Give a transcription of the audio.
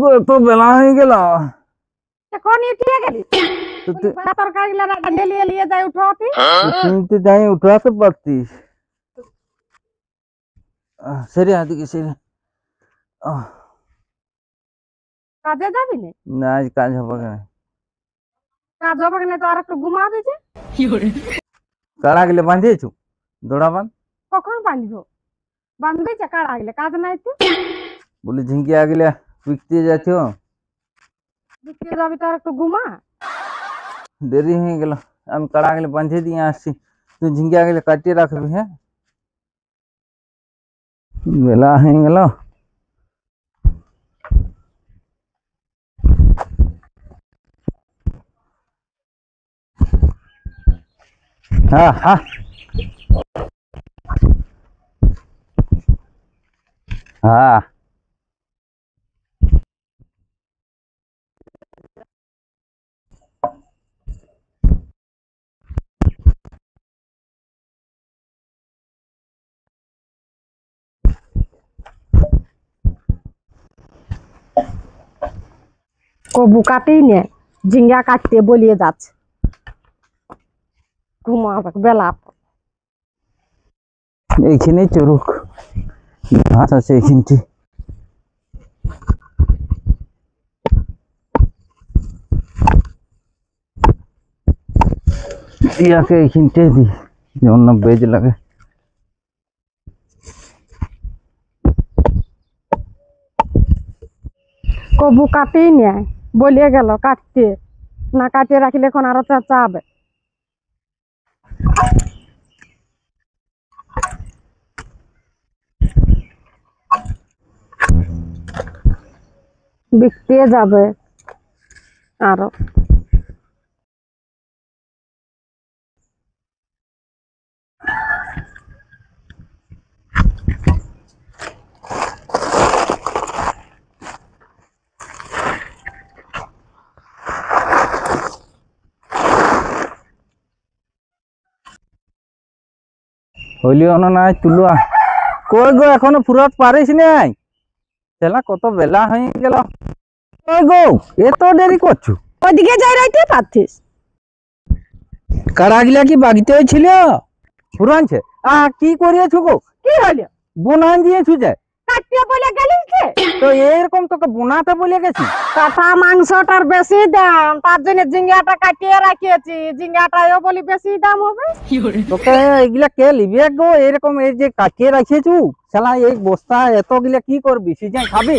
গো তো বেলা হয়ে গেল। এখন উঠিয়ে গেলি তরকারি ঢেলিয়ে নিয়ে যাই উঠাতে। তুই তো যাই উঠাতে পারতিস। সেরে আদিকে সেরে। কাজে যাবি না? না আজ কাজ হবে না। কাজ হবে না তো আর একটু ঘুমা দিছে। কাড়া গেলে বাঁধিয়েছু দৌড়া বাঁধ। কখন বাঁধবো? বাঁধবে কাড়া গেলে কাজ নাই তো। বলি ঝিঙ্কিয়া গেলে বিকতে যাচ্ছ। বিক্রি যাবি তো আর একটু ঘুমা। দেরি হয়ে গেল, আমি কাড়া গেলে বাঁধিয়ে দিয়ে আসছি। তুই ঝিঙ্কিয়া গেলে কাটিয়ে রাখবি। হ্যাঁ বেলা হয়ে গেল। হ্যাঁ হ্যাঁ হ্যাঁ কবু কাটেই নে, ঝিঙ্গা কাটতে বলিয়ে যাচ্ছে। ঘুমাবে বেলা। এইখানেই চড়ুক, ঘাস আছে এইখানটি। ইয়াকে এইখানটাই দিই যেমন না বেজ লাগে। কবু কাটেই নে বলিয়ে গেল কাটতে, না কাটিয়ে রাখিলে এখন আরো চাবে। বিকতে যাবে আরো। হইলিও না নাই তুলুয়া কই গো এখনো ফুরত পারিস নাই? তেলা কত বেলা হয়ে গেল। কই গো এত দেরি করছো? ওইদিকে যাই রাইতে পারছিস। কাড়া গিলা কি বাগিতে হয়েছিল? ফুরানছে কি করিয়েছো গো? কি হলো? বোনান দিয়েছু যে কাটতে বলে গেলিস যে? তো এরকম তোকে বোনাতে বলে গেছি। কাটা মাংসটার বেশি দাম, তার জন্য ঝিঙ্গাটা কাটিয়ে রাখিয়েছি। ঝিঙ্গাটাও বলি বেশি দাম হবে। তোকে এগুলা কে লিবে গো? এরকম এই যে কাটিয়ে রাখিয়েছু শালা এই বস্তা এত গিলা কি করবি? সিজাই খাবি?